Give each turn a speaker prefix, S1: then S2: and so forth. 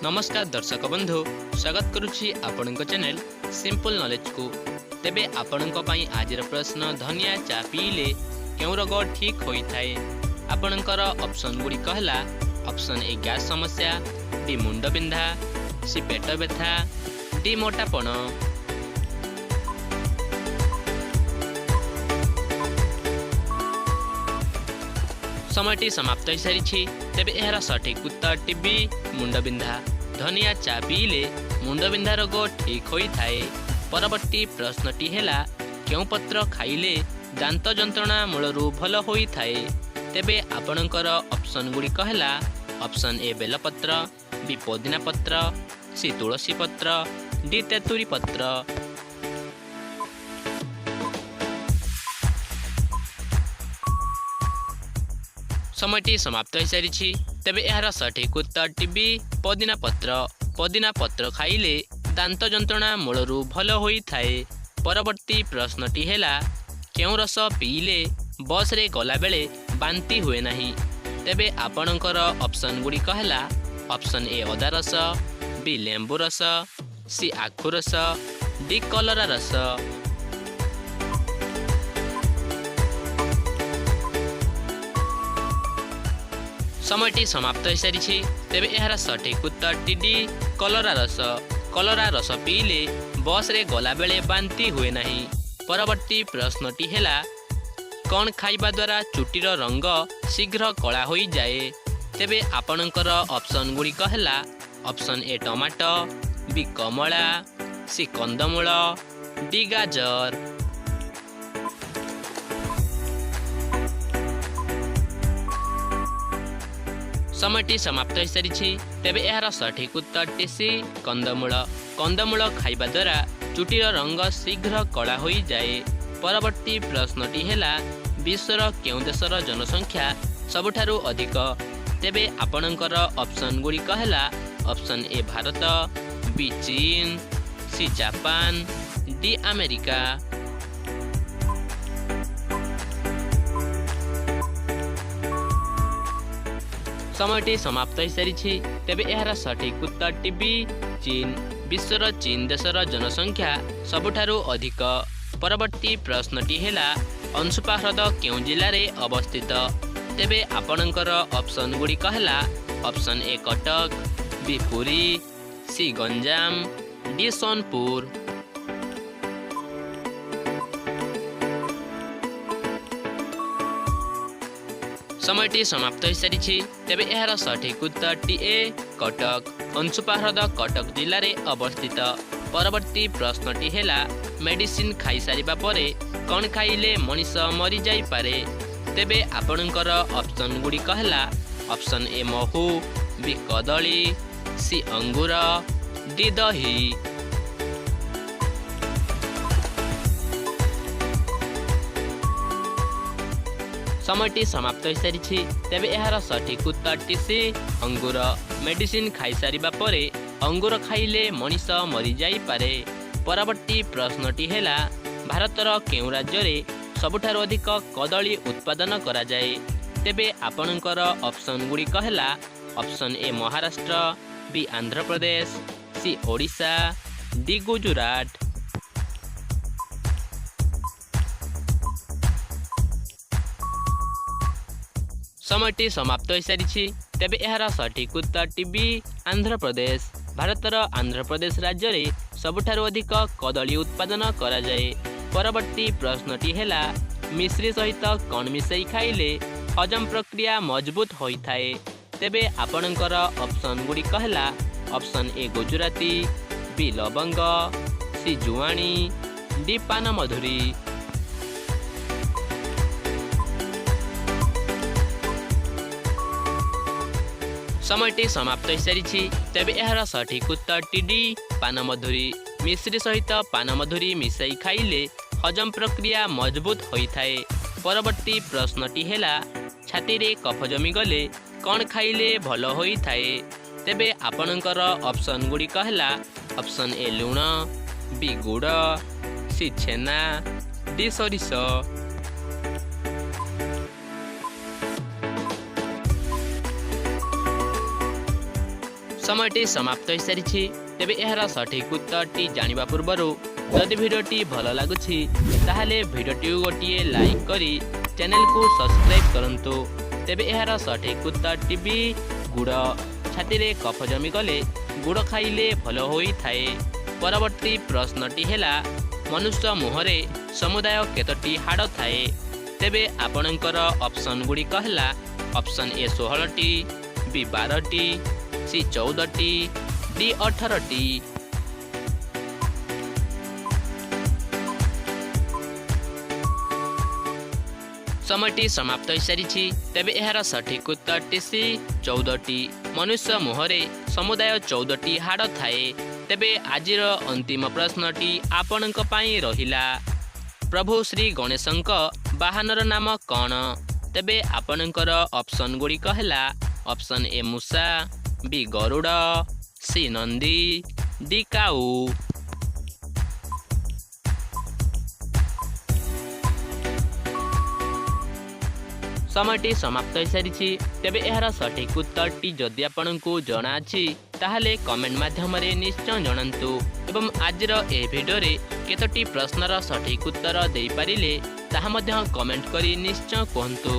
S1: नमस्कार दर्शक बंधु स्वागत करुछि आपणक चैनल सिंपल नॉलेज को। तेबे आपणक पई आजिर प्रश्न धनिया चा पीले केउ रोग ठीक होई थाए। आपणकर ऑप्शन गुडी कहला ऑप्शन ए गैस समस्या, बी मुंड बिंधा, सी पेट व्यथा, डी मोटापण। समयटी समाप्त हो सारी। तेबे यार सठिक उत्तर टीबी मुंडबिंधा। धनिया चा पीले मुंडबिंधा रोग ठीक होई थाए। परवर्ती प्रश्नटी हेला केउ पत्र खाइले दांत जंत्रणा मूलरू भल होई थाए। तेबे आपणकर ऑप्शन गुडी कहला ऑप्शन ए बेलपत्र, बी पुदीना पत्र, सी तुलसी पत्र, डी तेतुरी पत्र। समयटी समाप्त हो सारी। तेबे यार सठिक उत्तर टीबी पुदीना पत्र। पुदीना पत्र खाइले दांत जंत्रणा मूलरू भल होई थाए। परवर्ती प्रश्नटी हेला केउ रस पीले बस रे गला बेले बांती हुए नाही। तेबे आपणकर ऑप्शन गुडी कहला ऑप्शन ए अदा रस, बी लेंबू रस, सी आखु रस, डी कलरा रस। समयटी समाप्त हो सारी। तेबे यार सठिक उत्तर टीडी कलरा रस। कलरा रस पीले बस रे गला बेले बांती हुए नाही। परवर्ती प्रश्नटी हेला कौन खाइबा द्वारा चुटीर रंग शीघ्र कला होई जाए। तेबे आपणकर ऑप्शन गुडी कहला ऑप्शन ए टमाटो, बी कमला, सी कंदमूल, डी गाजर। समयटी समाप्त हो सारी। तेबे यार सठिक उत्तर टीसी कंदमूल। कंदमूल खाइबा द्वारा चुटीर रंग शीघ्र कला होई जाए। परवर्ती प्रश्नटी हेला विश्वर केउ देशर जनसंख्या सबुठारु अधिक। तेबे आपणकर ऑप्शन गुडी कहला ऑप्शन ए भारत, बी चीन, सी जापान, डी अमेरिका। समयटी समाप्त हो सारी। तेबे यार सठिक उत्तर टीबी चीन। विश्वर चीन देशर जनसंख्या सबुठारु अधिक। परवर्ती प्रश्नटी हेला अंशुपा ह्रद केउ जिल्ला रे अवस्थित। तेबे आपणकर ऑप्शन गुडी कहला option A Cuttack, B Puri, C Ganjam, D Sonepur. समयटी समाप्त हो सारी। तेबे यार सठिक उत्तर टी ए कटक। अंशुपा ह्रद कटक जिल्ला रे अवस्थित। परवर्ती प्रश्नटी हेला मेडिसिन खाई सारिबा परे कौन खाइले मनीष मरी जाई पारे। तेबे आपणकर ऑप्शन गुडी कहला ऑप्शन ए महू, बी कदली, सी अंगूर, डी दही। समयटी समाप्त हो सारी। तेबे यार सठिक उत्तर टीसी अंगूर। मेडिसिन खाई सारिबा परे अंगूर खाइले मनीष मरी जाई पारे। परवर्ती प्रश्नटी हेला भारतर केउ राज्य रे सबुठारु अधिक कदली उत्पादन करा जाए। तेबे आपणकर ऑप्शन गुडी कहला option A Maharashtra, B Andhra Pradesh, C Odisha, D Gujarat. समयटी समाप्त हो सारी। तेबे यार सठिक उत्तर टीबी आंध्र प्रदेश। भारतर आंध्र प्रदेश राज्य रे सबुठारु अधिक कदली उत्पादन करा जाए। परवर्ती प्रश्नटी हेला मिश्री सहित कौन मिसई खाइले हजम प्रक्रिया मजबूत होई थाए। तेबे आपणकर ऑप्शन गुडी कहला ऑप्शन ए गुजराती, बी लवंग, सी जुआणी, डी पान मधुरी। समयटी समाप्त हो सारी। तेबे यार सठिक उत्तर टीडी पान मधुरी। मिश्री सहित पान मधुरी मिसई खाइले हजम प्रक्रिया मजबूत होई थाए। परवर्ती प्रश्नटी हेला छाती रे कफ जमी गले कौन खाइले भल होई थाए। तेबे आपणकर ऑप्शन गुडी कहला ऑप्शन ए लुण, बी गुड़, सी छेना, डी सरिष। ସମୟଟି ସମାପ୍ତ ହୋଇସାରିଛି। ତେବେ ଏହାର ସଠିକ୍ ଉତ୍ତରଟି ଜାଣିବା ପୂର୍ବରୁ ଯଦି ଭିଡ଼ିଓଟି ଭଲ ଲାଗୁଛି ତାହେଲେ ଭିଡ଼ିଓଟିକୁ ଗୋଟିଏ ଲାଇକ୍ କରି ଚ୍ୟାନେଲକୁ ସବସ୍କ୍ରାଇବ୍ କରନ୍ତୁ। ତେବେ ଏହାର ସଠିକ୍ ଉତ୍ତରଟି ବି ଗୁଡ଼। ଛାତିରେ କଫ ଜମିଗଲେ ଗୁଡ଼ ଖାଇଲେ ଭଲ ହୋଇଥାଏ। ପରବର୍ତ୍ତୀ ପ୍ରଶ୍ନଟି ହେଲା, ମନୁଷ୍ୟ ମୁହଁରେ ସମୁଦାୟ କେତୋଟି ହାଡ଼ ଥାଏ? ତେବେ ଆପଣଙ୍କର ଅପସନ୍ ଗୁଡ଼ିକ ହେଲା ଅପସନ୍ ଏ 16ଟି, ବି 12ଟି, ସି 14ଟି, ଡି 18ଟି। ସମୟଟି ସମାପ୍ତ ହୋଇସାରିଛି। ତେବେ ଏହାର ସଠିକ୍ ଉତ୍ତରଟି ସି 14ଟି। ମନୁଷ୍ୟ ମୁହଁରେ ସମୁଦାୟ 14ଟି ହାଡ଼ ଥାଏ। ତେବେ ଆଜିର ଅନ୍ତିମ ପ୍ରଶ୍ନଟି ଆପଣଙ୍କ ପାଇଁ ରହିଲା, ପ୍ରଭୁ ଶ୍ରୀ ଗଣେଶଙ୍କ ବାହନର ନାମ କ'ଣ? ତେବେ ଆପଣଙ୍କର ଅପସନ୍ ଗୁଡ଼ିକ ହେଲା ଅପସନ୍ ଏ ମୂଷା, ବି ଗରୁଡ଼, ସି ନନ୍ଦୀ, ଡି କାଉ। ସମୟଟି ସମାପ୍ତ ହୋଇସାରିଛି। ତେବେ ଏହାର ସଠିକ୍ ଉତ୍ତରଟି ଯଦି ଆପଣଙ୍କୁ ଜଣାଅଛି ତାହେଲେ କମେଣ୍ଟ ମାଧ୍ୟମରେ ନିଶ୍ଚୟ ଜଣାନ୍ତୁ ଏବଂ ଆଜିର ଏହି ଭିଡ଼ିଓରେ କେତୋଟି ପ୍ରଶ୍ନର ସଠିକ୍ ଉତ୍ତର ଦେଇପାରିଲେ ତାହା ମଧ୍ୟ କମେଣ୍ଟ କରି ନିଶ୍ଚୟ କୁହନ୍ତୁ।